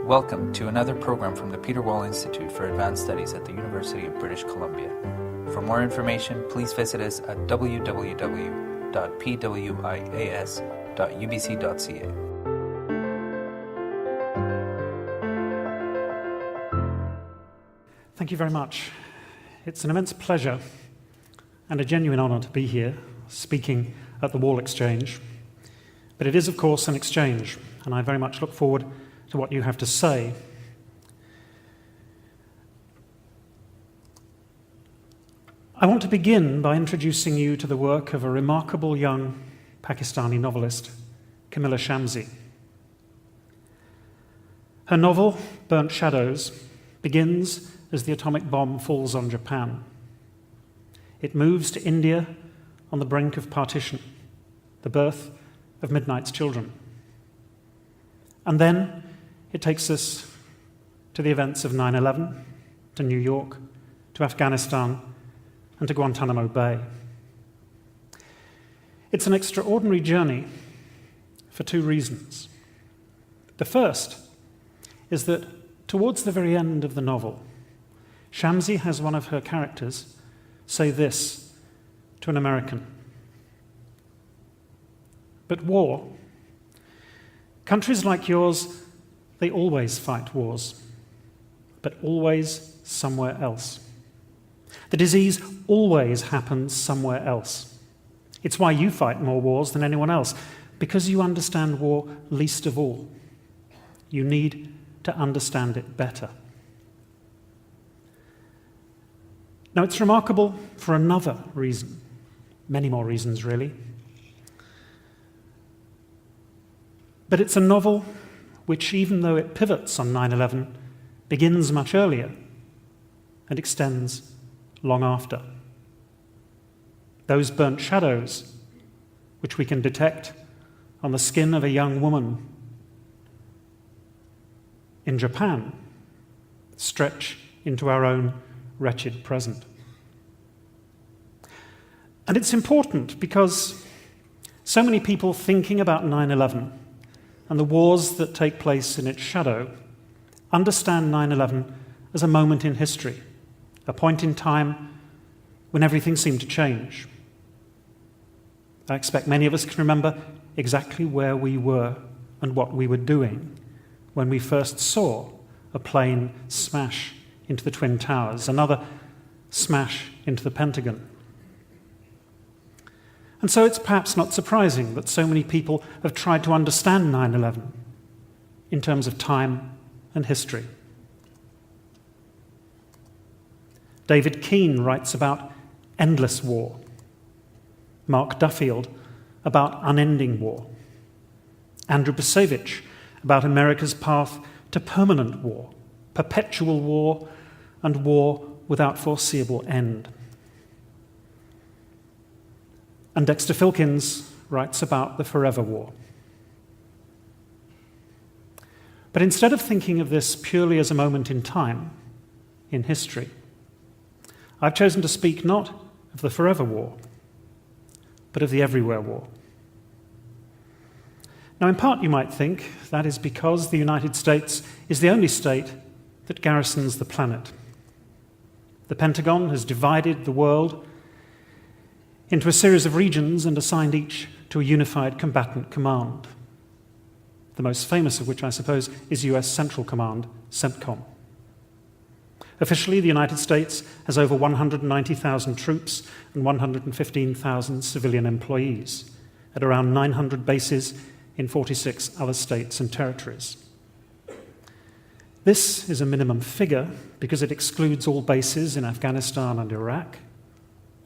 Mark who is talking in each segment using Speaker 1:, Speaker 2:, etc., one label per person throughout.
Speaker 1: Welcome to another program from the Peter Wall Institute for Advanced Studies at the University of British Columbia. For more information, please visit us at www.pwias.ubc.ca.
Speaker 2: Thank you very much. It's an immense pleasure and a genuine honour to be here speaking at the Wall Exchange. But it is, of course, an exchange, and I very much look forward to what you have to say. I want to begin by introducing you to the work of a remarkable young Pakistani novelist, Kamila Shamsie. Her novel, Burnt Shadows, begins as the atomic bomb falls on Japan. It moves to India on the brink of partition, the birth of Midnight's Children. And then it takes us to the events of 9/11, to New York, to Afghanistan, and to Guantanamo Bay. It's an extraordinary journey for two reasons. The first is that towards the very end of the novel, Shamsie has one of her characters say this to an American: "But war, countries like yours, they always fight wars, but always somewhere else. The disease always happens somewhere else. It's why you fight more wars than anyone else, because you understand war least of all. You need to understand it better." Now, it's remarkable for another reason, many more reasons really. But it's a novel which, even though it pivots on 9/11, begins much earlier and extends long after. Those burnt shadows, which we can detect on the skin of a young woman in Japan, stretch into our own wretched present. And it's important because so many people thinking about 9/11 and the wars that take place in its shadow understand 9/11 as a moment in history, a point in time when everything seemed to change. I expect many of us can remember exactly where we were and what we were doing when we first saw a plane smash into the Twin Towers, another smash into the Pentagon. And so it's perhaps not surprising that so many people have tried to understand 9/11 in terms of time and history. David Keane writes about endless war. Mark Duffield about unending war. Andrew Bacevich about America's path to permanent war, perpetual war, and war without foreseeable end. And Dexter Filkins writes about the forever war. But instead of thinking of this purely as a moment in time, in history, I've chosen to speak not of the forever war, but of the everywhere war. Now, in part, you might think that is because the United States is the only state that garrisons the planet. The Pentagon has divided the world into a series of regions and assigned each to a unified combatant command, the most famous of which, I suppose, is US Central Command, CENTCOM. Officially, the United States has over 190,000 troops and 115,000 civilian employees at around 900 bases in 46 other states and territories. This is a minimum figure because it excludes all bases in Afghanistan and Iraq,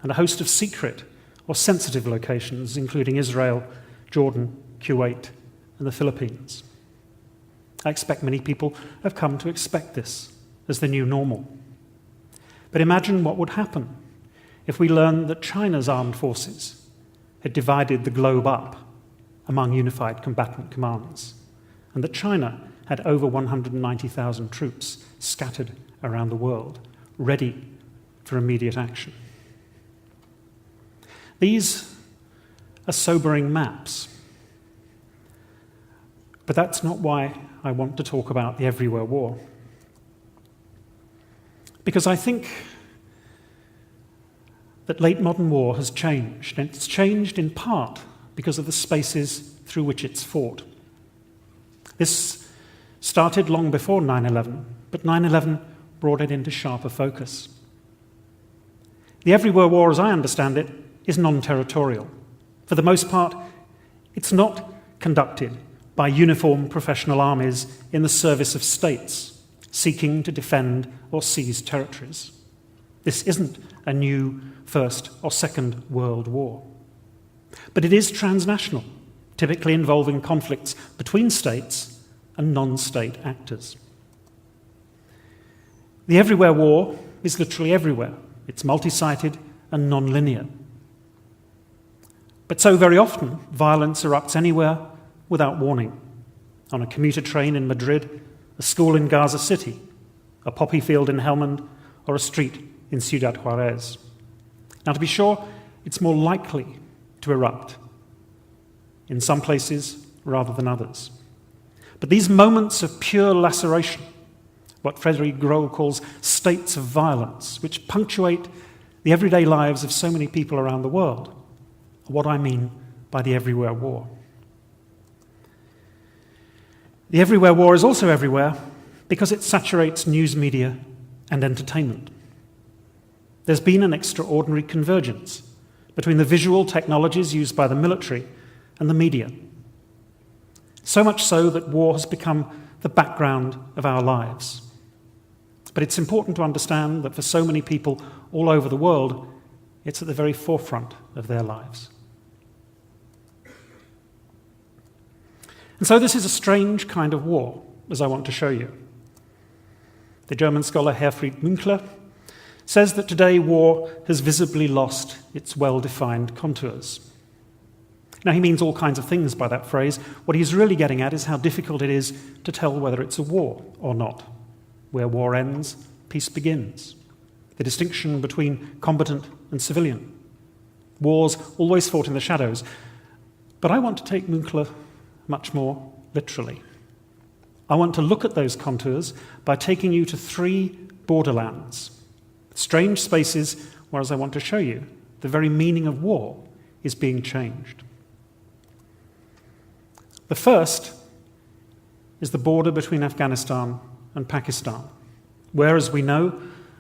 Speaker 2: and a host of secret or sensitive locations, including Israel, Jordan, Kuwait, and the Philippines. I expect many people have come to expect this as the new normal. But imagine what would happen if we learned that China's armed forces had divided the globe up among unified combatant commands, and that China had over 190,000 troops scattered around the world, ready for immediate action. These are sobering maps, but that's not why I want to talk about the Everywhere War. Because I think that late modern war has changed, and it's changed in part because of the spaces through which it's fought. This started long before 9/11, but 9/11 brought it into sharper focus. The Everywhere War, as I understand it, is non-territorial. For the most part, it's not conducted by uniformed professional armies in the service of states seeking to defend or seize territories. This isn't a new First or Second World War. But it is transnational, typically involving conflicts between states and non-state actors. The Everywhere War is literally everywhere. It's multi-sided and non-linear. But so very often, violence erupts anywhere without warning. On a commuter train in Madrid, a school in Gaza City, a poppy field in Helmand, or a street in Ciudad Juarez. Now, to be sure, it's more likely to erupt in some places rather than others. But these moments of pure laceration, what Frederick Grohl calls states of violence, which punctuate the everyday lives of so many people around the world, are what I mean by the Everywhere War. The Everywhere War is also everywhere because it saturates news media and entertainment. There's been an extraordinary convergence between the visual technologies used by the military and the media. So much so that war has become the background of our lives. But it's important to understand that for so many people all over the world, it's at the very forefront of their lives. And so this is a strange kind of war, as I want to show you. The German scholar Herfried Münkler says that today war has visibly lost its well-defined contours. Now, he means all kinds of things by that phrase. What he's really getting at is how difficult it is to tell whether it's a war or not. Where war ends, peace begins. The distinction between combatant and civilian. Wars always fought in the shadows. But I want to take Münkler much more literally. I want to look at those contours by taking you to 3 borderlands. Strange spaces where, as I want to show you, the very meaning of war is being changed. The first is the border between Afghanistan and Pakistan, where, as we know,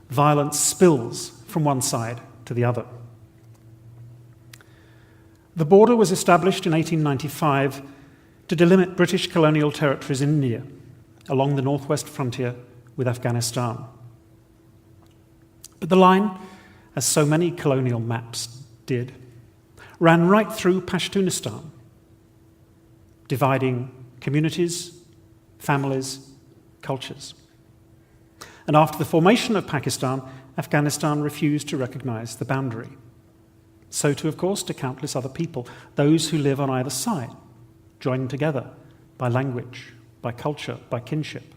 Speaker 2: violence spills from one side to the other. The border was established in 1895 to delimit British colonial territories in India along the northwest frontier with Afghanistan. But the line, as so many colonial maps did, ran right through Pashtunistan, dividing communities, families, cultures. And after the formation of Pakistan, Afghanistan refused to recognize the boundary. So too, of course, to countless other people, those who live on either side, joined together by language, by culture, by kinship.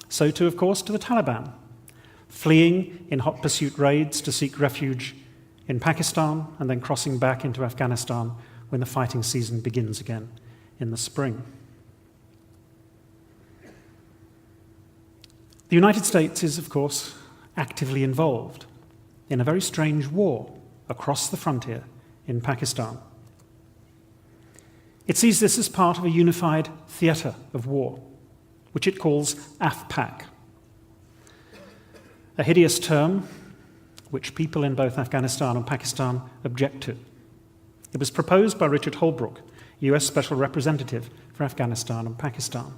Speaker 2: So too, of course, to the Taliban, fleeing in hot pursuit raids to seek refuge in Pakistan and then crossing back into Afghanistan when the fighting season begins again in the spring. The United States is, of course, actively involved in a very strange war across the frontier in Pakistan. It sees this as part of a unified theatre of war, which it calls AFPAC, a hideous term which people in both Afghanistan and Pakistan object to. It was proposed by Richard Holbrooke, US Special Representative for Afghanistan and Pakistan.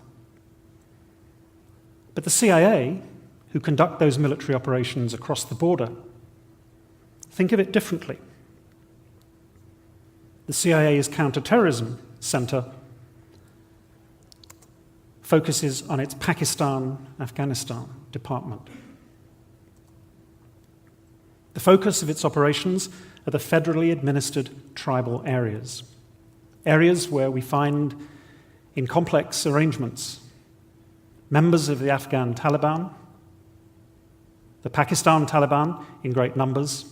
Speaker 2: But the CIA, who conduct those military operations across the border, think of it differently. The CIA's counterterrorism center focuses on its Pakistan-Afghanistan department. The focus of its operations are the federally administered tribal areas, areas where we find, in complex arrangements, members of the Afghan Taliban, the Pakistan Taliban in great numbers,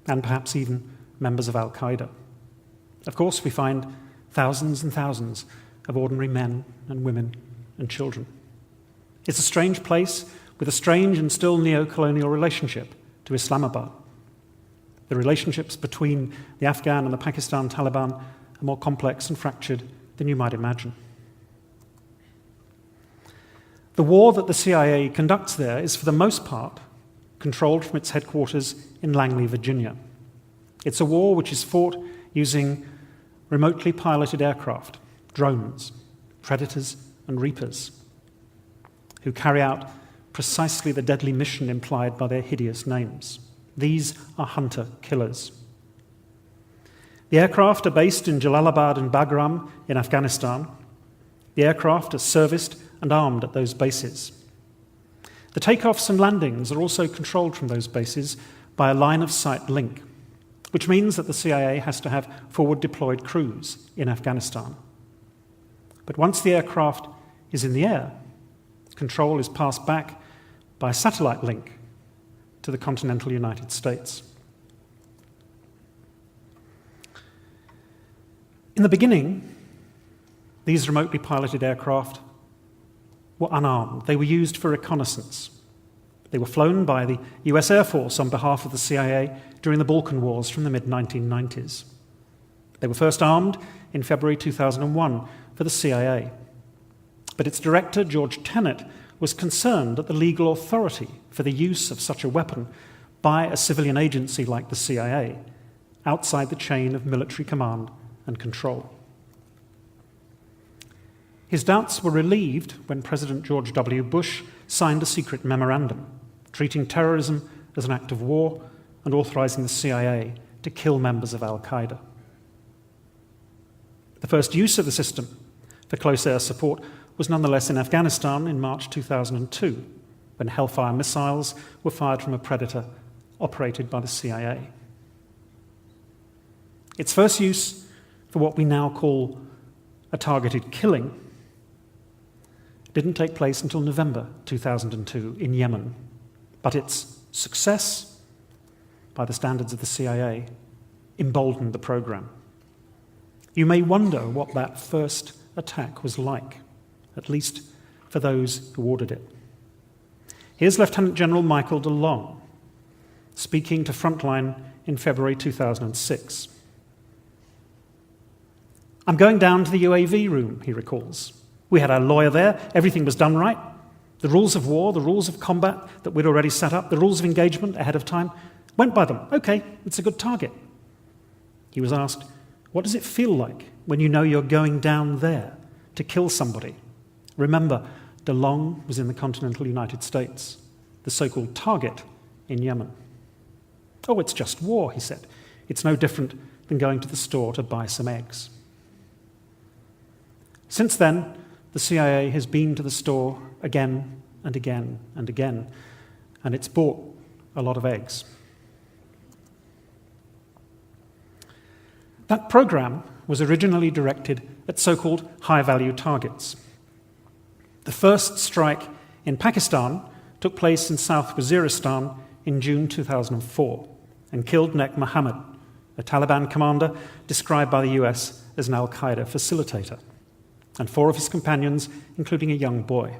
Speaker 2: and perhaps even members of Al-Qaeda. Of course, we find thousands and thousands of ordinary men and women and children. It's a strange place with a strange and still neo-colonial relationship to Islamabad. The relationships between the Afghan and the Pakistan Taliban are more complex and fractured than you might imagine. The war that the CIA conducts there is, for the most part, controlled from its headquarters in Langley, Virginia. It's a war which is fought using remotely piloted aircraft, drones, Predators and Reapers, who carry out precisely the deadly mission implied by their hideous names. These are hunter-killers. The aircraft are based in Jalalabad and Bagram in Afghanistan. The aircraft are serviced and armed at those bases. The takeoffs and landings are also controlled from those bases by a line-of-sight link, which means that the CIA has to have forward-deployed crews in Afghanistan. But once the aircraft is in the air, control is passed back by a satellite link to the continental United States. In the beginning, these remotely piloted aircraft were unarmed. They were used for reconnaissance. They were flown by the US Air Force on behalf of the CIA during the Balkan Wars from the mid-1990s. They were first armed in February 2001 for the CIA. But its director, George Tenet, was concerned at the legal authority for the use of such a weapon by a civilian agency like the CIA outside the chain of military command and control. His doubts were relieved when President George W. Bush signed a secret memorandum treating terrorism as an act of war and authorizing the CIA to kill members of al-Qaeda. The first use of the system for close air support was nonetheless in Afghanistan in March 2002, when Hellfire missiles were fired from a Predator operated by the CIA. Its first use for what we now call a targeted killing didn't take place until November 2002 in Yemen, but its success, by the standards of the CIA, emboldened the program. You may wonder what that first attack was like, at least for those who ordered it. Here's Lieutenant General Michael DeLong speaking to Frontline in February 2006. "I'm going down to the UAV room," he recalls. "We had our lawyer there, everything was done right. The rules of war, the rules of combat that we'd already set up, the rules of engagement ahead of time, went by them. Okay, it's a good target." He was asked, "What does it feel like when you know you're going down there to kill somebody?" Remember, DeLong was in the continental United States, the so-called target in Yemen. "Oh, it's just war," he said. "It's no different than going to the store to buy some eggs." Since then, the CIA has been to the store again and again and again, and it's bought a lot of eggs. That program was originally directed at so-called high-value targets. The first strike in Pakistan took place in South Waziristan in June 2004 and killed Nek Mohammed, a Taliban commander described by the US as an al-Qaeda facilitator, and 4 of his companions, including a young boy.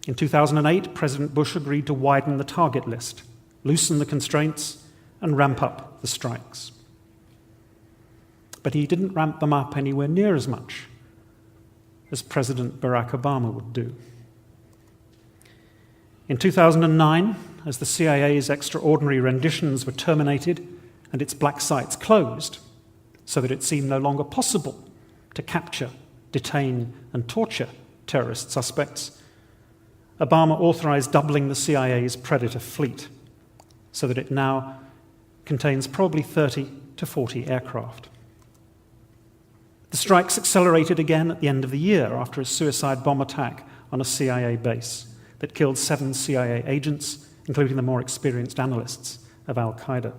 Speaker 2: In 2008, President Bush agreed to widen the target list, loosen the constraints, and ramp up the strikes. But he didn't ramp them up anywhere near as much as President Barack Obama would do. In 2009, as the CIA's extraordinary renditions were terminated and its black sites closed, so that it seemed no longer possible to capture, detain, and torture terrorist suspects, Obama authorized doubling the CIA's Predator fleet so that it now contains probably 30 to 40 aircraft. The strikes accelerated again at the end of the year after a suicide bomb attack on a CIA base that killed 7 CIA agents, including the more experienced analysts of al-Qaeda.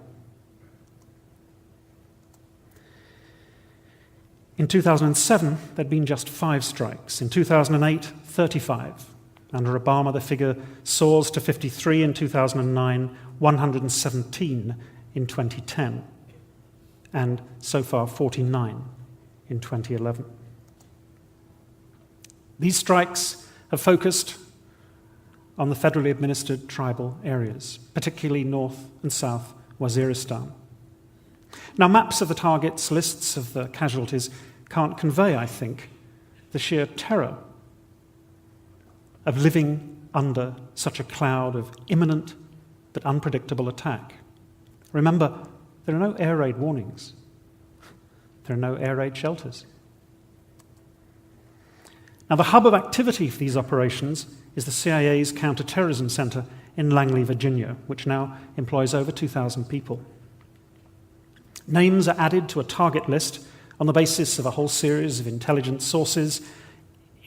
Speaker 2: In 2007, there'd been just 5 strikes. In 2008, 35. Under Obama, the figure soars to 53 in 2009, 117 in 2010, and so far 49 in 2011. These strikes have focused on the federally administered tribal areas, particularly North and South Waziristan. Now, maps of the targets, lists of the casualties, can't convey, I think, the sheer terror of living under such a cloud of imminent but unpredictable attack. Remember, there are no air raid warnings. There are no air raid shelters. Now, the hub of activity for these operations is the CIA's Counterterrorism Center in Langley, Virginia, which now employs over 2,000 people. Names are added to a target list on the basis of a whole series of intelligence sources,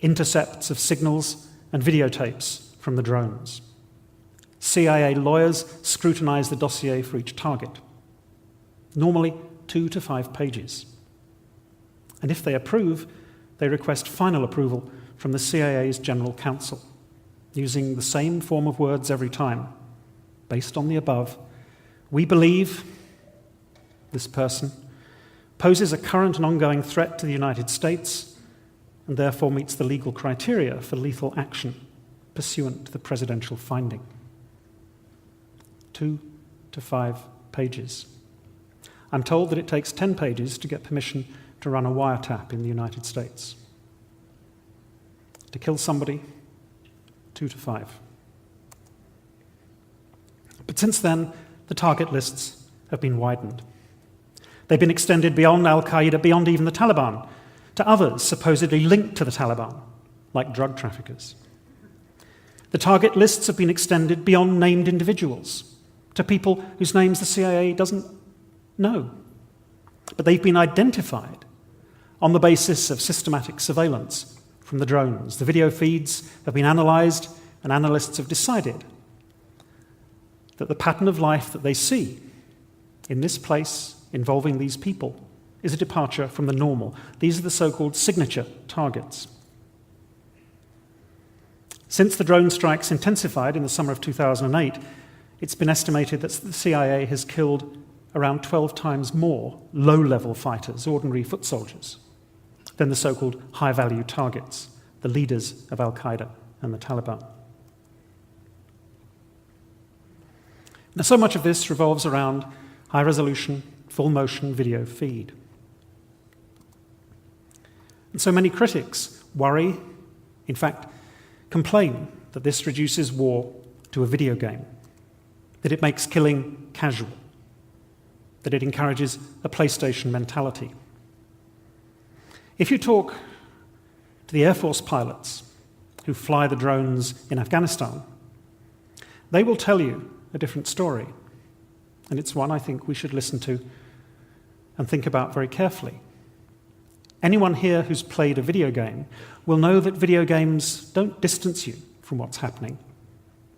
Speaker 2: intercepts of signals, and videotapes from the drones. CIA lawyers scrutinize the dossier for each target, normally 2 to 5 pages. And if they approve, they request final approval from the CIA's General Counsel, using the same form of words every time. Based on the above, we believe this person poses a current and ongoing threat to the United States and therefore meets the legal criteria for lethal action pursuant to the presidential finding. 2 to 5 pages. I'm told that it takes 10 pages to get permission to run a wiretap in the United States. To kill somebody, 2 to 5. But since then, the target lists have been widened. They've been extended beyond al-Qaeda, beyond even the Taliban, to others supposedly linked to the Taliban, like drug traffickers. The target lists have been extended beyond named individuals, to people whose names the CIA doesn't know. But they've been identified on the basis of systematic surveillance from the drones. The video feeds have been analysed, and analysts have decided that the pattern of life that they see in this place involving these people is a departure from the normal. These are the so-called signature targets. Since the drone strikes intensified in the summer of 2008, it's been estimated that the CIA has killed around 12 times more low-level fighters, ordinary foot soldiers, than the so-called high-value targets, the leaders of al-Qaeda and the Taliban. Now, so much of this revolves around high-resolution, full-motion video feed. And so many critics worry, in fact, complain that this reduces war to a video game, that it makes killing casual, that it encourages a PlayStation mentality. If you talk to the Air Force pilots who fly the drones in Afghanistan, they will tell you a different story. And it's one I think we should listen to and think about very carefully. Anyone here who's played a video game will know that video games don't distance you from what's happening.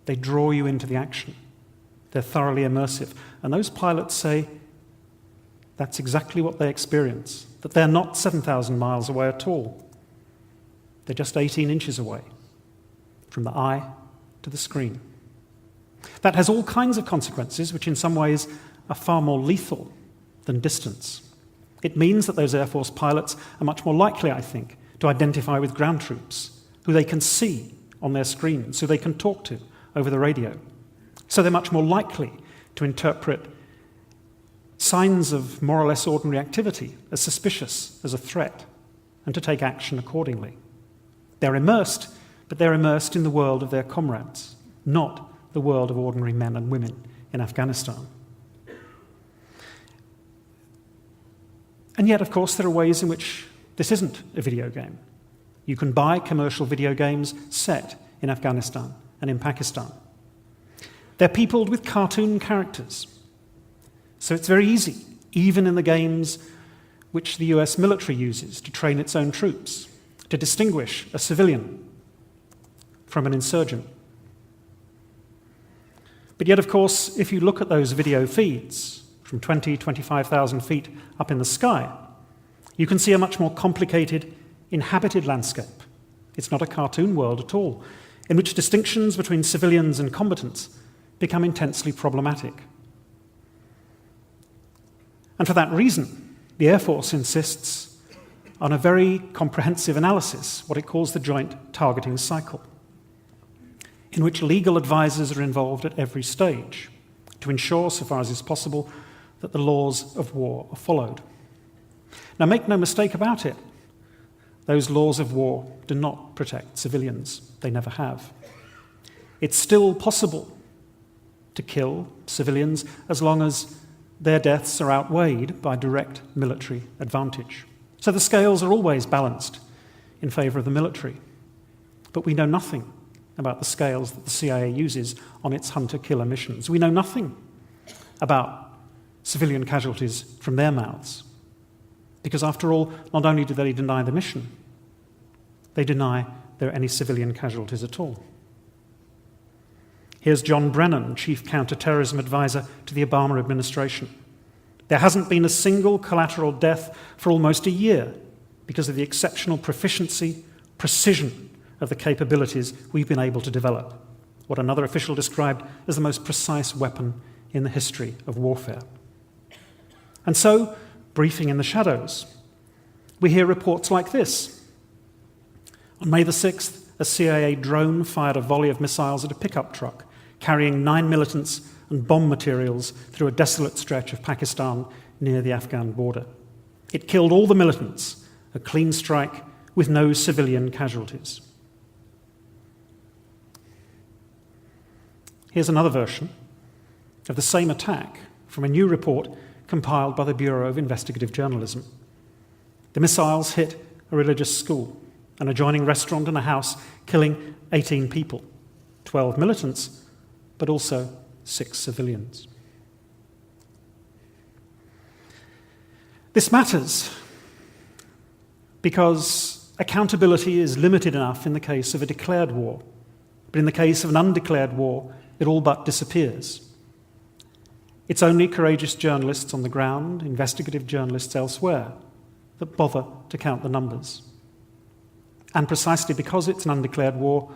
Speaker 2: They draw you into the action. They're thoroughly immersive. And those pilots say that's exactly what they experience, that they're not 7,000 miles away at all. They're just 18 inches away, from the eye to the screen. That has all kinds of consequences, which in some ways are far more lethal than distance. It means that those Air Force pilots are much more likely, I think, to identify with ground troops, who they can see on their screens, who they can talk to over the radio. So they're much more likely to interpret signs of more or less ordinary activity as suspicious, as a threat, and to take action accordingly. They're immersed, but they're immersed in the world of their comrades, not the world of ordinary men and women in Afghanistan. And yet, of course, there are ways in which this isn't a video game. You can buy commercial video games set in Afghanistan and in Pakistan. They're peopled with cartoon characters. So it's very easy, even in the games which the US military uses to train its own troops, to distinguish a civilian from an insurgent. But yet, of course, if you look at those video feeds from 25,000 feet up in the sky, you can see a much more complicated, inhabited landscape. It's not a cartoon world at all, in which distinctions between civilians and combatants become intensely problematic. And for that reason, the Air Force insists on a very comprehensive analysis, what it calls the joint targeting cycle, in which legal advisors are involved at every stage to ensure, so far as is possible, that the laws of war are followed. Now, make no mistake about it, those laws of war do not protect civilians. They never have. It's still possible to kill civilians as long as their deaths are outweighed by direct military advantage. So the scales are always balanced in favour of the military. But we know nothing about the scales that the CIA uses on its hunter-killer missions. We know nothing about civilian casualties from their mouths. Because after all, not only do they deny the mission, they deny there are any civilian casualties at all. Here's John Brennan, Chief Counterterrorism Advisor to the Obama administration. There hasn't been a single collateral death for almost a year because of the exceptional proficiency, precision of the capabilities we've been able to develop, what another official described as the most precise weapon in the history of warfare. And so, briefing in the shadows, we hear reports like this. On May the 6th, a CIA drone fired a volley of missiles at a pickup truck, carrying 9 militants and bomb materials through a desolate stretch of Pakistan near the Afghan border. It killed all the militants, a clean strike with no civilian casualties. Here's another version of the same attack from a new report compiled by the Bureau of Investigative Journalism. The missiles hit a religious school, an adjoining restaurant and a house, killing 18 people, 12 militants, but also 6 civilians. This matters because accountability is limited enough in the case of a declared war, but in the case of an undeclared war, it all but disappears. It's only courageous journalists on the ground, investigative journalists elsewhere, that bother to count the numbers. And precisely because it's an undeclared war,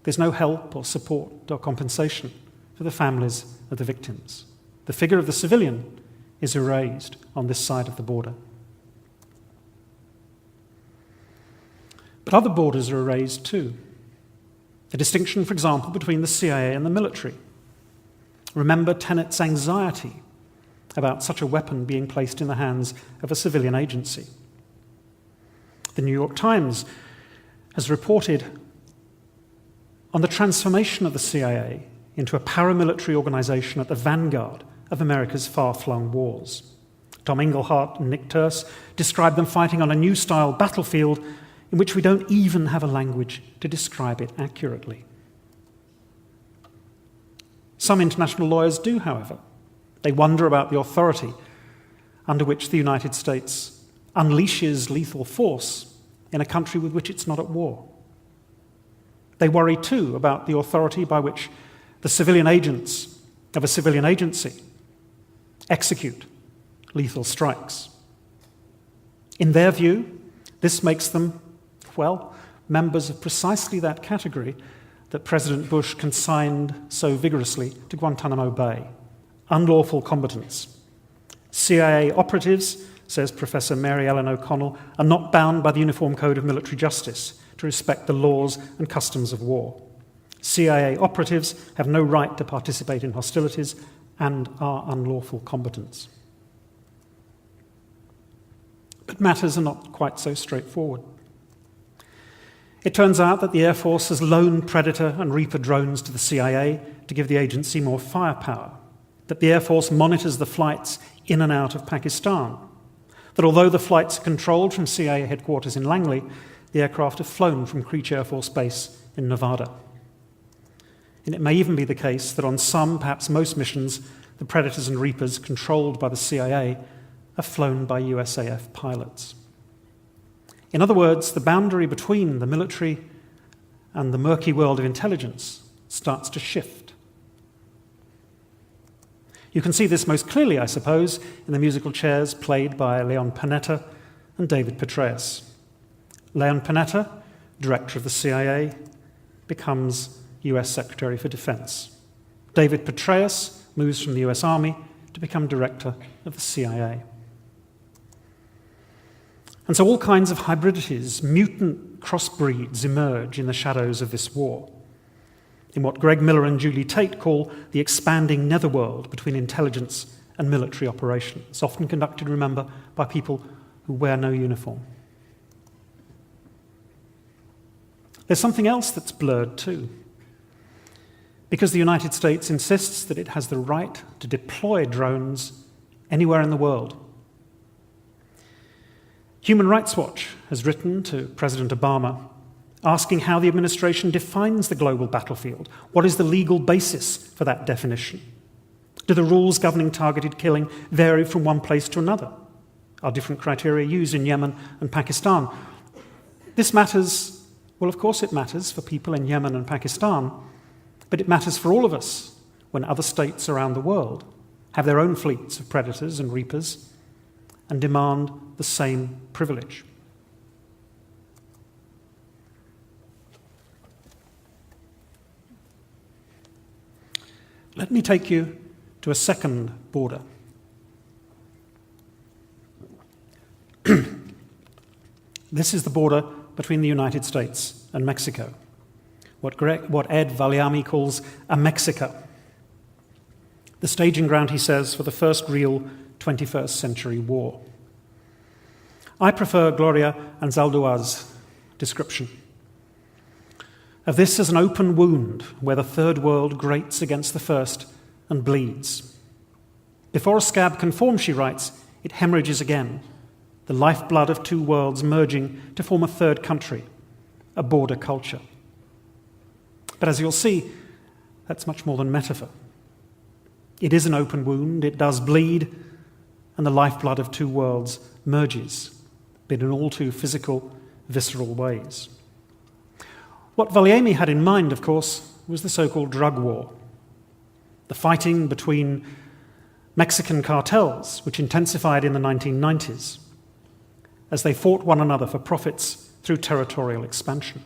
Speaker 2: there's no help or support or compensation for the families of the victims. The figure of the civilian is erased on this side of the border. But other borders are erased too. The distinction, for example, between the CIA and the military. Remember Tenet's anxiety about such a weapon being placed in the hands of a civilian agency. The New York Times has reported on the transformation of the CIA into a paramilitary organization at the vanguard of America's far-flung wars. Tom Inglehart and Nick Turse describe them fighting on a new style battlefield in which we don't even have a language to describe it accurately. Some international lawyers do, however. They wonder about the authority under which the United States unleashes lethal force in a country with which it's not at war. They worry too about the authority by which the civilian agents of a civilian agency execute lethal strikes. In their view, this makes them, well, members of precisely that category that President Bush consigned so vigorously to Guantanamo Bay, unlawful combatants. CIA operatives, says Professor Mary Ellen O'Connell, are not bound by the Uniform Code of Military Justice to respect the laws and customs of war. CIA operatives have no right to participate in hostilities and are unlawful combatants. But matters are not quite so straightforward. It turns out that the Air Force has loaned Predator and Reaper drones to the CIA to give the agency more firepower, that the Air Force monitors the flights in and out of Pakistan, that although the flights are controlled from CIA headquarters in Langley, the aircraft are flown from Creech Air Force Base in Nevada. And it may even be the case that on some, perhaps most missions, the Predators and Reapers controlled by the CIA are flown by USAF pilots. In other words, the boundary between the military and the murky world of intelligence starts to shift. You can see this most clearly, I suppose, in the musical chairs played by Leon Panetta and David Petraeus. Leon Panetta, director of the CIA, becomes US Secretary for Defense. David Petraeus moves from the US Army to become director of the CIA. And so all kinds of hybridities, mutant crossbreeds emerge in the shadows of this war, in what Greg Miller and Julie Tate call the expanding netherworld between intelligence and military operations, often conducted, remember, by people who wear no uniform. There's something else that's blurred too, because the United States insists that it has the right to deploy drones anywhere in the world. Human Rights Watch has written to President Obama asking how the administration defines the global battlefield. What is the legal basis for that definition? Do the rules governing targeted killing vary from one place to another? Are different criteria used in Yemen and Pakistan? This matters, well, of course it matters for people in Yemen and Pakistan, but it matters for all of us when other states around the world have their own fleets of predators and reapers and demand the same privilege. Let me take you to a second border. This is the border between the United States and Mexico, what Ed Valiami calls a Mexica. The staging ground, he says, for the first real 21st century war. I prefer Gloria Anzaldua's description of this as an open wound where the third world grates against the first and bleeds. Before a scab can form, she writes, it hemorrhages again, the lifeblood of two worlds merging to form a third country, a border culture. But as you'll see, that's much more than metaphor. It is an open wound, it does bleed, and the lifeblood of two worlds merges, but in all too physical, visceral ways. What Valiami had in mind, of course, was the so-called drug war, the fighting between Mexican cartels, which intensified in the 1990s, as they fought one another for profits through territorial expansion.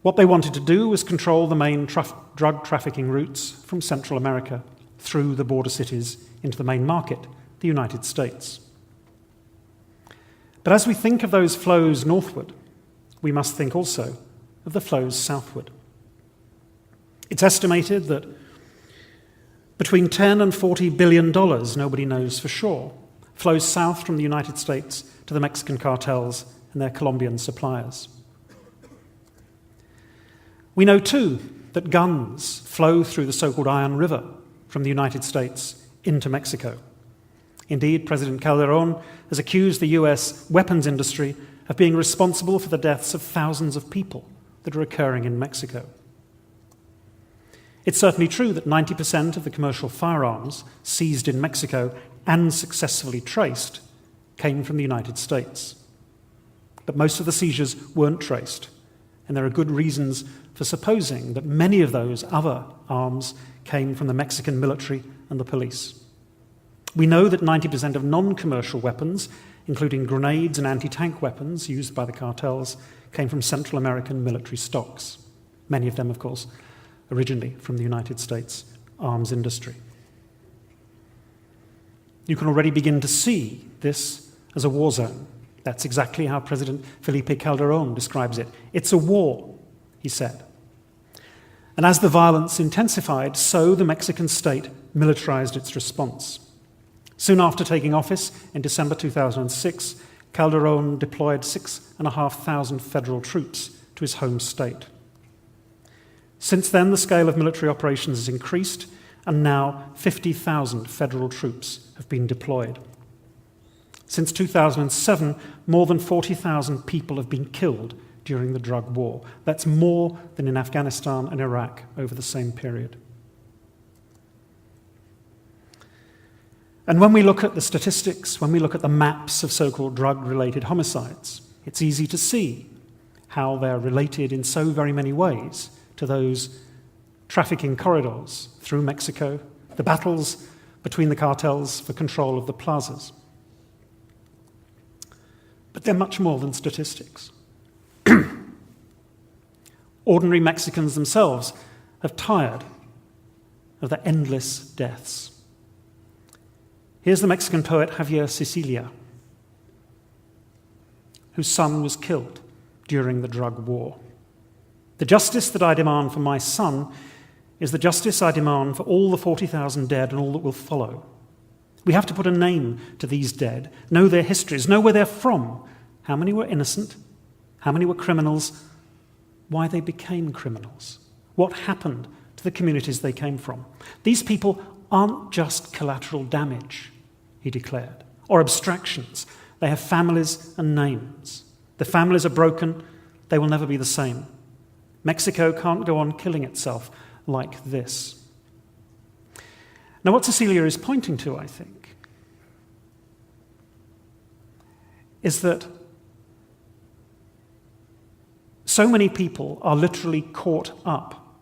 Speaker 2: What they wanted to do was control the main drug trafficking routes from Central America through the border cities into the main market, the United States. But as we think of those flows northward, we must think also of the flows southward. It's estimated that between $10 and $40 billion, nobody knows for sure, flows south from the United States to the Mexican cartels and their Colombian suppliers. We know, too, that guns flow through the so-called Iron River from the United States into Mexico. Indeed, President Calderón has accused the US weapons industry of being responsible for the deaths of thousands of people that are occurring in Mexico. It's certainly true that 90% of the commercial firearms seized in Mexico and successfully traced came from the United States. But most of the seizures weren't traced, and there are good reasons for supposing that many of those other arms came from the Mexican military and the police. We know that 90% of non-commercial weapons, including grenades and anti-tank weapons used by the cartels, came from Central American military stocks. Many of them, of course, originally from the United States arms industry. You can already begin to see this as a war zone. That's exactly how President Felipe Calderón describes it. It's a war, he said. And as the violence intensified, so the Mexican state militarized its response. Soon after taking office in December 2006, Calderón deployed 6,500 federal troops to his home state. Since then, the scale of military operations has increased, and now 50,000 federal troops have been deployed. Since 2007, more than 40,000 people have been killed during the drug war. That's more than in Afghanistan and Iraq over the same period. And when we look at the statistics, when we look at the maps of so-called drug-related homicides, it's easy to see how they're related in so very many ways to those trafficking corridors through Mexico, the battles between the cartels for control of the plazas. But they're much more than statistics. Ordinary Mexicans themselves have tired of the endless deaths. Here's the Mexican poet Javier Sicilia whose son was killed during the drug war. The justice that I demand for my son is the justice I demand for all the 40,000 dead and all that will follow. We have to put a name to these dead, know their histories, know where they're from, how many were innocent, how many were criminals, why they became criminals, what happened to the communities they came from. These people aren't just collateral damage, he declared, or abstractions. They have families and names. The families are broken. They will never be the same. Mexico can't go on killing itself like this. Now, what Cecilia is pointing to, I think, is that so many people are literally caught up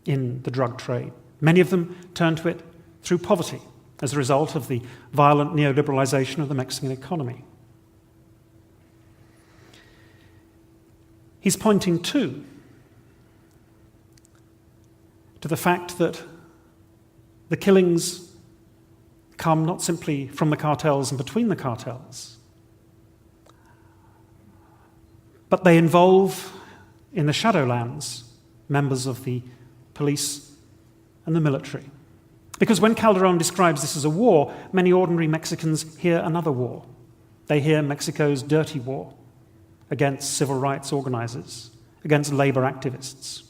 Speaker 2: in the drug trade. Many of them turn to it through poverty as a result of the violent neoliberalization of the Mexican economy. He's pointing, too, to the fact that the killings come not simply from the cartels and between the cartels, but they involve, in the Shadowlands, members of the police and the military. Because when Calderon describes this as a war, many ordinary Mexicans hear another war. They hear Mexico's dirty war against civil rights organizers, against labor activists.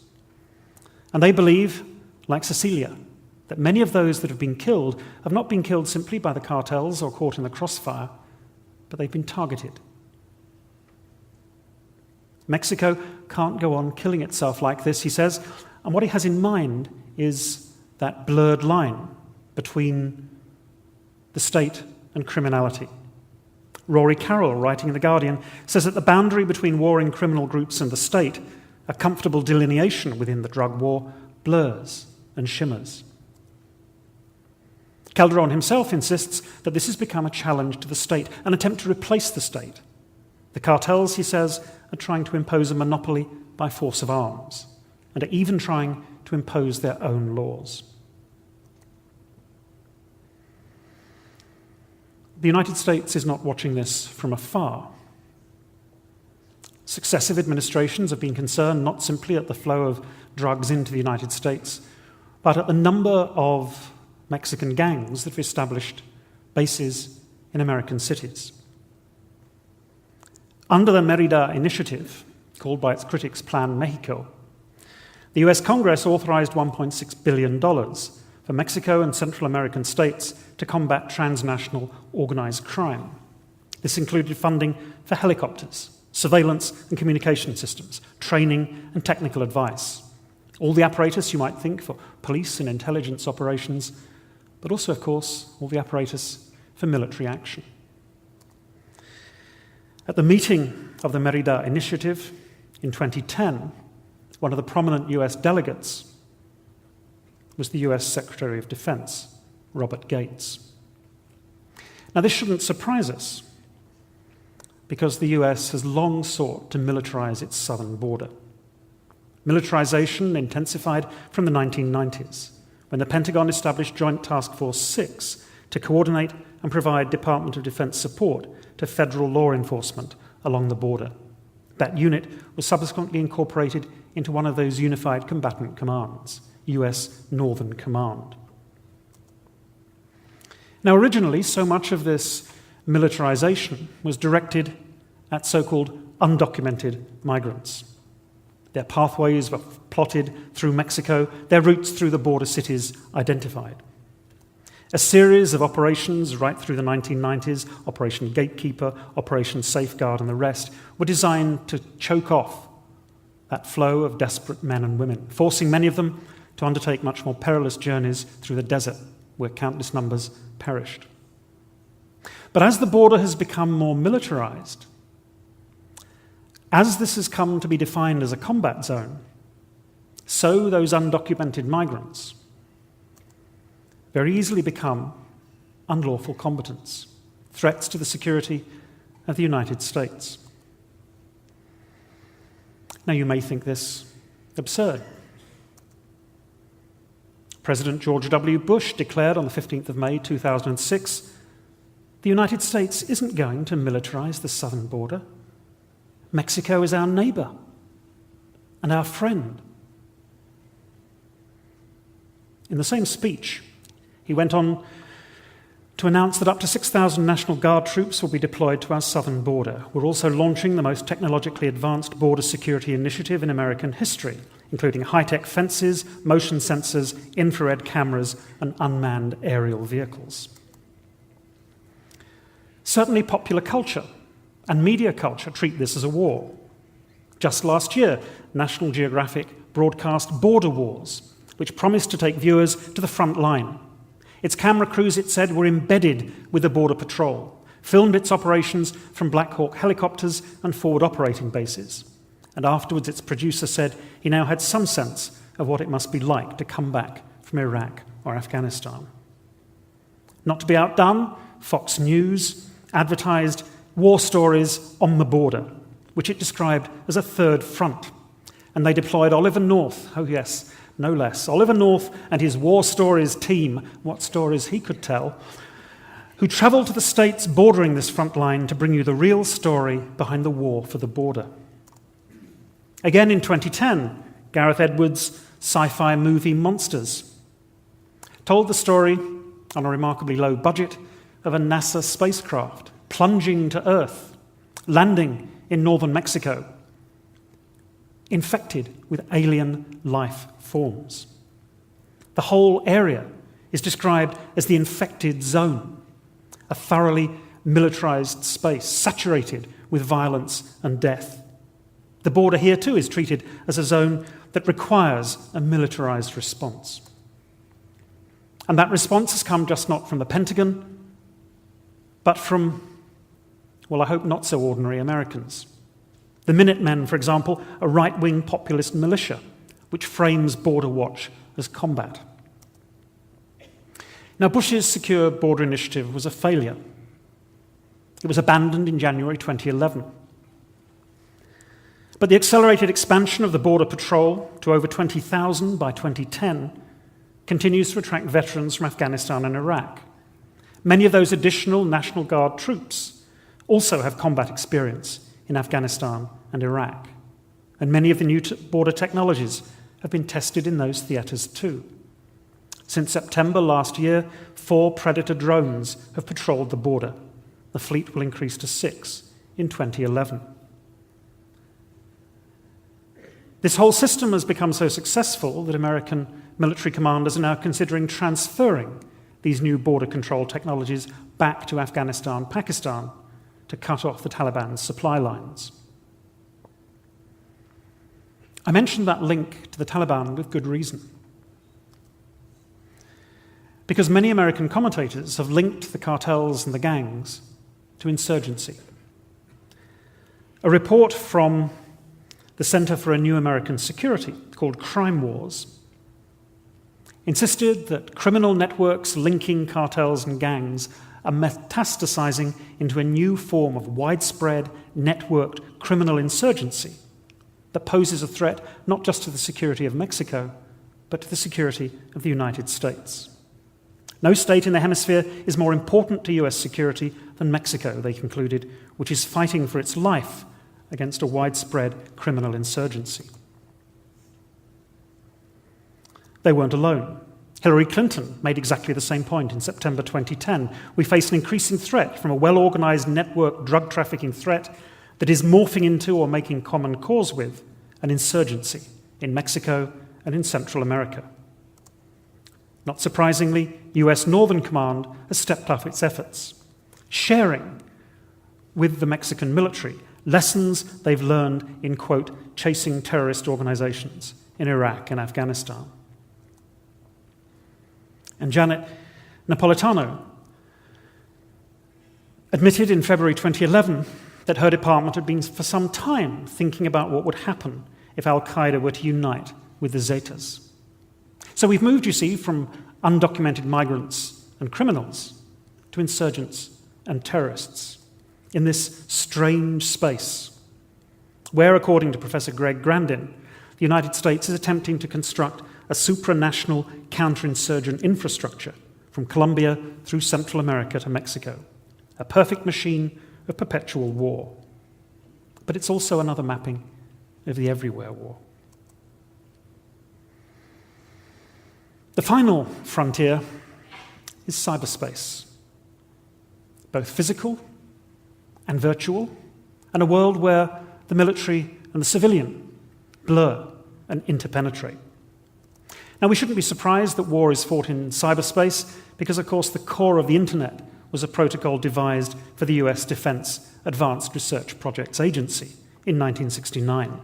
Speaker 2: And they believe, like Cecilia, that many of those that have been killed have not been killed simply by the cartels or caught in the crossfire, but they've been targeted. Mexico can't go on killing itself like this, he says, and what he has in mind is that blurred line between the state and criminality. Rory Carroll, writing in The Guardian, says that the boundary between warring criminal groups and the state, a comfortable delineation within the drug war, blurs and shimmers. Calderon himself insists that this has become a challenge to the state, an attempt to replace the state. The cartels, he says, are trying to impose a monopoly by force of arms, and are even trying to impose their own laws. The United States is not watching this from afar. Successive administrations have been concerned not simply at the flow of drugs into the United States, but at the number of Mexican gangs that have established bases in American cities. Under the Mérida Initiative, called by its critics Plan Mexico, the US Congress authorized $1.6 billion for Mexico and Central American states to combat transnational organized crime. This included funding for helicopters, surveillance and communication systems, training and technical advice. All the apparatus you might think for police and intelligence operations, but also, of course, all the apparatus for military action. At the meeting of the Mérida Initiative in 2010, one of the prominent US delegates was the US Secretary of Defense, Robert Gates. Now, this shouldn't surprise us, because the US has long sought to militarize its southern border. Militarization intensified from the 1990s, when the Pentagon established Joint Task Force 6 to coordinate and provide Department of Defense support to federal law enforcement along the border. That unit was subsequently incorporated into one of those unified combatant commands, US Northern Command. Now, originally, so much of this militarization was directed at so-called undocumented migrants. Their pathways were plotted through Mexico, their routes through the border cities identified. A series of operations right through the 1990s, Operation Gatekeeper, Operation Safeguard, and the rest, were designed to choke off that flow of desperate men and women, forcing many of them to undertake much more perilous journeys through the desert, where countless numbers perished. But as the border has become more militarized, as this has come to be defined as a combat zone, so those undocumented migrants very easily become unlawful combatants, threats to the security of the United States. Now, you may think this absurd. President George W. Bush declared on the 15th of May 2006 The United States isn't going to militarize the southern border. Mexico is our neighbor and our friend. In the same speech, he went on to announce that up to 6,000 National Guard troops will be deployed to our southern border. We're also launching the most technologically advanced border security initiative in American history, including high-tech fences, motion sensors, infrared cameras, and unmanned aerial vehicles. Certainly popular culture and media culture treat this as a war. Just last year, National Geographic broadcast Border Wars, which promised to take viewers to the front line. Its camera crews, it said, were embedded with the Border Patrol, filmed its operations from Black Hawk helicopters and forward operating bases. And afterwards, its producer said he now had some sense of what it must be like to come back from Iraq or Afghanistan. Not to be outdone, Fox News advertised war stories on the border, which it described as a third front. And they deployed Oliver North, oh yes, no less, Oliver North and his War Stories team, what stories he could tell, who travelled to the states bordering this front line to bring you the real story behind the war for the border. Again in 2010, Gareth Edwards' sci-fi movie Monsters told the story, on a remarkably low budget, of a NASA spacecraft plunging to Earth, landing in northern Mexico, infected with alien life forms. The whole area is described as the infected zone, a thoroughly militarized space saturated with violence and death. The border here too is treated as a zone that requires a militarized response. And that response has come just not from the Pentagon, but from, well, I hope not so ordinary Americans. The Minutemen, for example, a right-wing populist militia, which frames Border Watch as combat. Now, Bush's Secure Border Initiative was a failure. It was abandoned in January 2011. But the accelerated expansion of the Border Patrol to over 20,000 by 2010 continues to attract veterans from Afghanistan and Iraq. Many of those additional National Guard troops also have combat experience in Afghanistan and Iraq. And many of the new border technologies have been tested in those theatres too. Since September last year, 4 Predator drones have patrolled the border. The fleet will increase to 6 in 2011. This whole system has become so successful that American military commanders are now considering transferring these new border control technologies back to Afghanistan, Pakistan, to cut off the Taliban's supply lines. I mentioned that link to the Taliban with good reason. Because many American commentators have linked the cartels and the gangs to insurgency. A report from the Center for a New American Security, called Crime Wars, insisted that criminal networks linking cartels and gangs are metastasizing into a new form of widespread, networked criminal insurgency that poses a threat not just to the security of Mexico, but to the security of the United States. No state in the hemisphere is more important to US security than Mexico, they concluded, which is fighting for its life against a widespread criminal insurgency. They weren't alone. Hillary Clinton made exactly the same point in September 2010. We face an increasing threat from a well-organized network drug trafficking threat that is morphing into or making common cause with an insurgency in Mexico and in Central America. Not surprisingly, US Northern Command has stepped up its efforts, sharing with the Mexican military lessons they've learned in, quote, chasing terrorist organizations in Iraq and Afghanistan. And Janet Napolitano admitted in February 2011 that her department had been for some time thinking about what would happen if al-Qaeda were to unite with the Zetas. So we've moved, you see, from undocumented migrants and criminals to insurgents and terrorists in this strange space where, according to Professor Greg Grandin, the United States is attempting to construct a supranational counterinsurgent infrastructure from Colombia through Central America to Mexico, a perfect machine of perpetual war. But it's also another mapping of the everywhere war. The final frontier is cyberspace, both physical and virtual, and a world where the military and the civilian blur and interpenetrate. Now, we shouldn't be surprised that war is fought in cyberspace because, of course, the core of the internet was a protocol devised for the US Defense Advanced Research Projects Agency in 1969.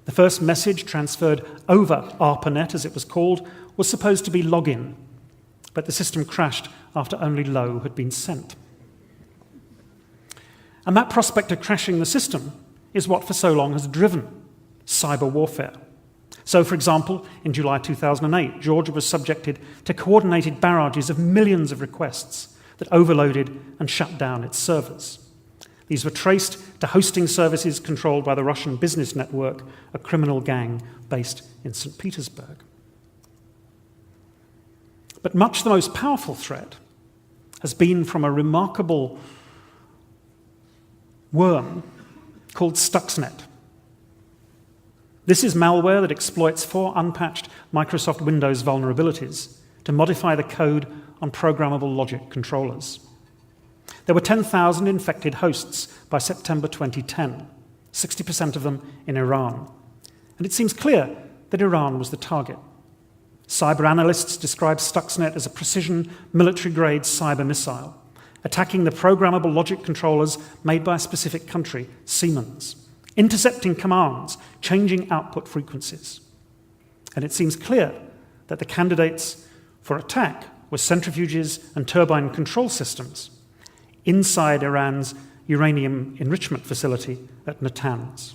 Speaker 2: The first message transferred over ARPANET, as it was called, was supposed to be login, but the system crashed after only low had been sent. And that prospect of crashing the system is what for so long has driven cyber warfare. So, for example, in July 2008, Georgia was subjected to coordinated barrages of millions of requests that overloaded and shut down its servers. These were traced to hosting services controlled by the Russian business network, a criminal gang based in St. Petersburg. But much the most powerful threat has been from a remarkable worm called Stuxnet. This is malware that exploits 4 unpatched Microsoft Windows vulnerabilities to modify the code on programmable logic controllers. There were 10,000 infected hosts by September 2010, 60% of them in Iran. And it seems clear that Iran was the target. Cyber analysts describe Stuxnet as a precision military-grade cyber missile, attacking the programmable logic controllers made by a specific country, Siemens, intercepting commands, changing output frequencies. And it seems clear that the candidates for attack were centrifuges and turbine control systems inside Iran's uranium enrichment facility at Natanz.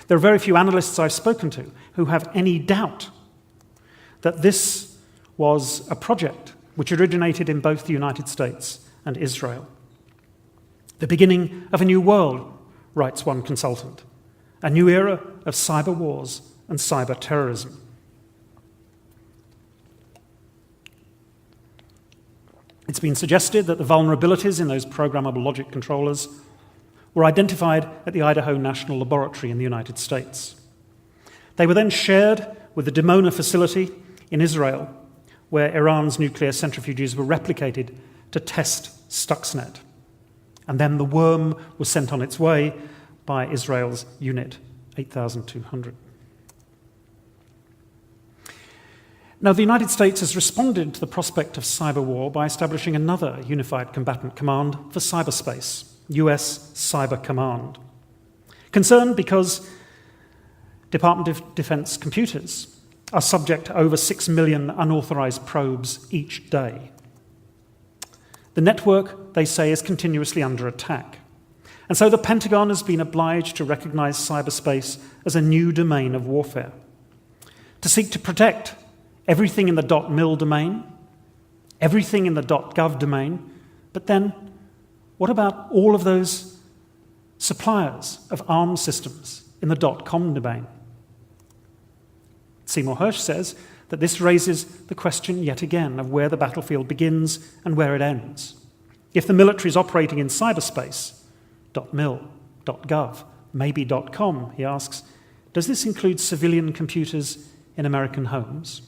Speaker 2: There are very few analysts I've spoken to who have any doubt that this was a project which originated in both the United States and Israel. The beginning of a new world, writes one consultant, a new era of cyber wars and cyber terrorism. It's been suggested that the vulnerabilities in those programmable logic controllers were identified at the Idaho National Laboratory in the United States. They were then shared with the Dimona facility in Israel, where Iran's nuclear centrifuges were replicated to test Stuxnet. And then the worm was sent on its way by Israel's Unit 8200. Now, the United States has responded to the prospect of cyber war by establishing another unified combatant command for cyberspace, US Cyber Command. Concerned because Department of Defense computers are subject to over 6 million unauthorized probes each day. The network, they say, is continuously under attack. And so the Pentagon has been obliged to recognize cyberspace as a new domain of warfare, to seek to protect everything in the .mil domain, everything in the .gov domain, but then what about all of those suppliers of arms systems in the .com domain? Seymour Hersh says that this raises the question yet again of where the battlefield begins and where it ends. If the military is operating in cyberspace, .mil, .gov, maybe .com, he asks, does this include civilian computers in American homes?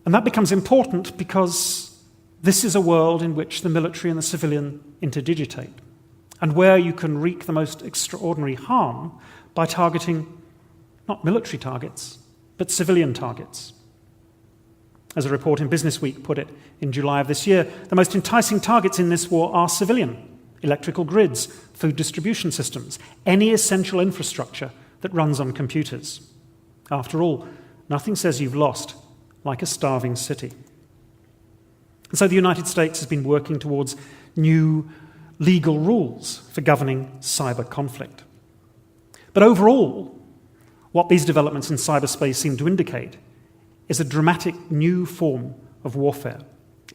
Speaker 2: And that becomes important because this is a world in which the military and the civilian interdigitate, and where you can wreak the most extraordinary harm by targeting not military targets, but civilian targets. As a report in Business Week put it in July of this year, the most enticing targets in this war are civilian: electrical grids, food distribution systems, any essential infrastructure that runs on computers. After all, nothing says you've lost like a starving city. And so the United States has been working towards new legal rules for governing cyber conflict. But overall, what these developments in cyberspace seem to indicate is a dramatic new form of warfare.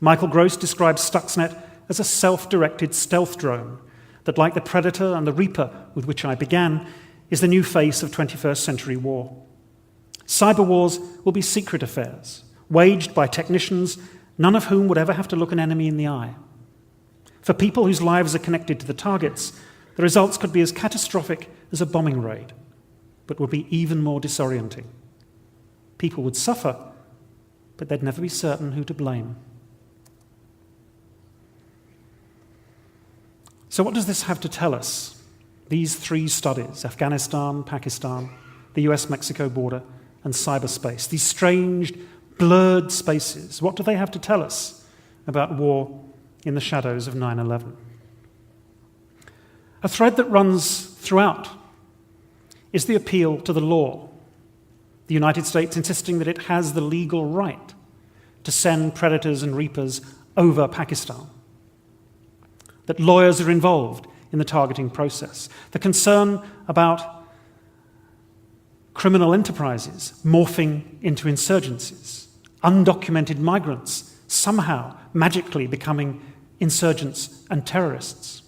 Speaker 2: Michael Gross describes Stuxnet as a self-directed stealth drone that, like the Predator and the Reaper with which I began, is the new face of 21st century war. Cyber wars will be secret affairs, waged by technicians none of whom would ever have to look an enemy in the eye. For people whose lives are connected to the targets, the results could be as catastrophic as a bombing raid, but would be even more disorienting. People would suffer, but they'd never be certain who to blame. So what does this have to tell us? These three studies, Afghanistan, Pakistan, the US-Mexico border, and cyberspace, these strange, blurred spaces, what do they have to tell us about war in the shadows of 9/11? A thread that runs throughout is the appeal to the law, the United States insisting that it has the legal right to send predators and reapers over Pakistan, that lawyers are involved in the targeting process, the concern about criminal enterprises morphing into insurgencies, undocumented migrants somehow magically becoming insurgents and terrorists,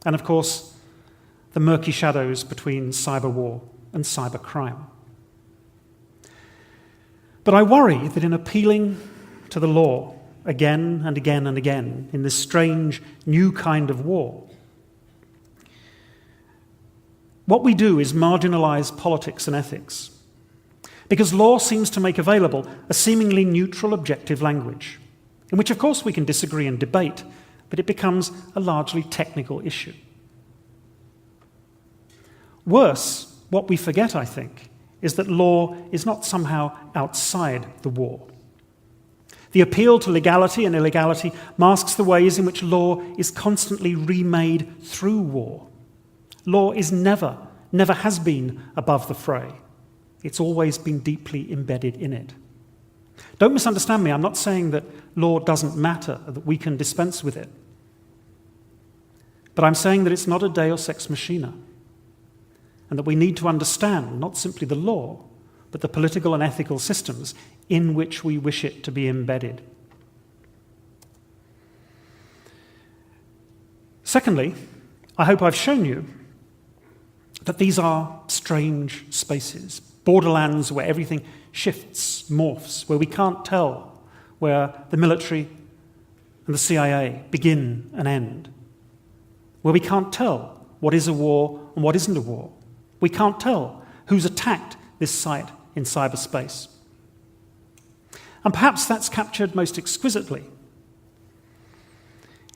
Speaker 2: and of course, the murky shadows between cyber war and cyber crime. But I worry that in appealing to the law again and again and again in this strange new kind of war, what we do is marginalize politics and ethics, because law seems to make available a seemingly neutral, objective language, in which, of course, we can disagree and debate, but it becomes a largely technical issue. Worse, what we forget, I think, is that law is not somehow outside the war. The appeal to legality and illegality masks the ways in which law is constantly remade through war. Law is never has been above the fray. It's always been deeply embedded in it. Don't misunderstand me, I'm not saying that law doesn't matter, that we can dispense with it. But I'm saying that it's not a Deus ex machina, and that we need to understand not simply the law, but the political and ethical systems in which we wish it to be embedded. Secondly, I hope I've shown you that these are strange spaces, borderlands where everything shifts, morphs, where we can't tell where the military and the CIA begin and end, where we can't tell what is a war and what isn't a war. We can't tell who's attacked this site in cyberspace. And perhaps that's captured most exquisitely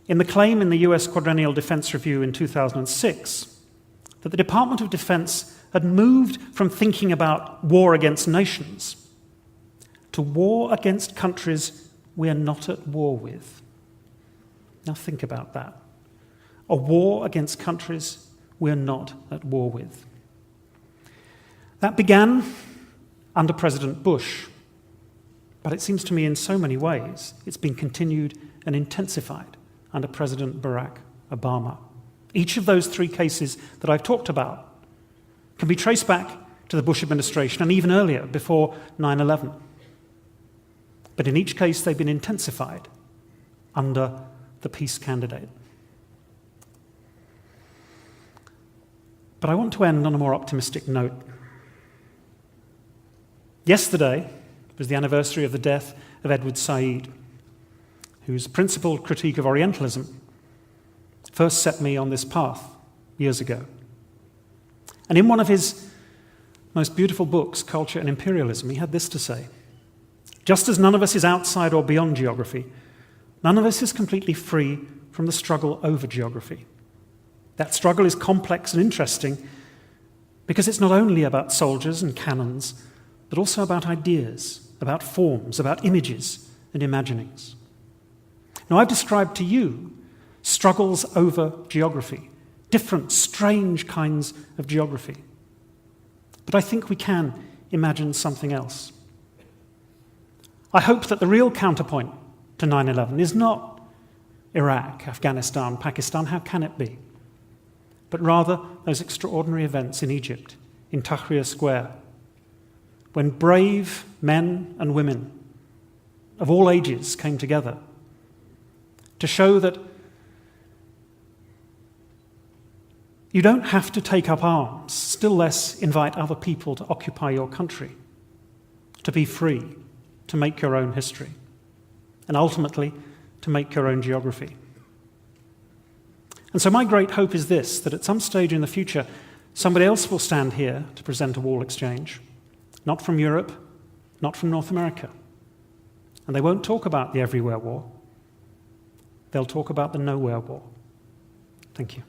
Speaker 2: in the claim in the US Quadrennial Defense Review in 2006 that the Department of Defense had moved from thinking about war against nations to war against countries we are not at war with. Now think about that. A war against countries we are not at war with. That began under President Bush, but it seems to me in so many ways it's been continued and intensified under President Barack Obama. Each of those three cases that I've talked about can be traced back to the Bush administration and even earlier, before 9/11. But in each case, they've been intensified under the peace candidate. But I want to end on a more optimistic note. Yesterday was the anniversary of the death of Edward Said, whose principled critique of Orientalism first set me on this path years ago. And in one of his most beautiful books, Culture and Imperialism, he had this to say: just as none of us is outside or beyond geography, none of us is completely free from the struggle over geography. That struggle is complex and interesting because it's not only about soldiers and cannons, but also about ideas, about forms, about images and imaginings. Now, I've described to you struggles over geography, different, strange kinds of geography. But I think we can imagine something else. I hope that the real counterpoint to 9/11 is not Iraq, Afghanistan, Pakistan, how can it be? But rather those extraordinary events in Egypt, in Tahrir Square, when brave men and women of all ages came together to show that you don't have to take up arms, still less invite other people to occupy your country, to be free, to make your own history. and ultimately to make your own geography. And so my great hope is this, that at some stage in the future, somebody else will stand here to present a wall exchange, not from Europe, not from North America. And they won't talk about the everywhere war. They'll talk about the nowhere war. Thank you.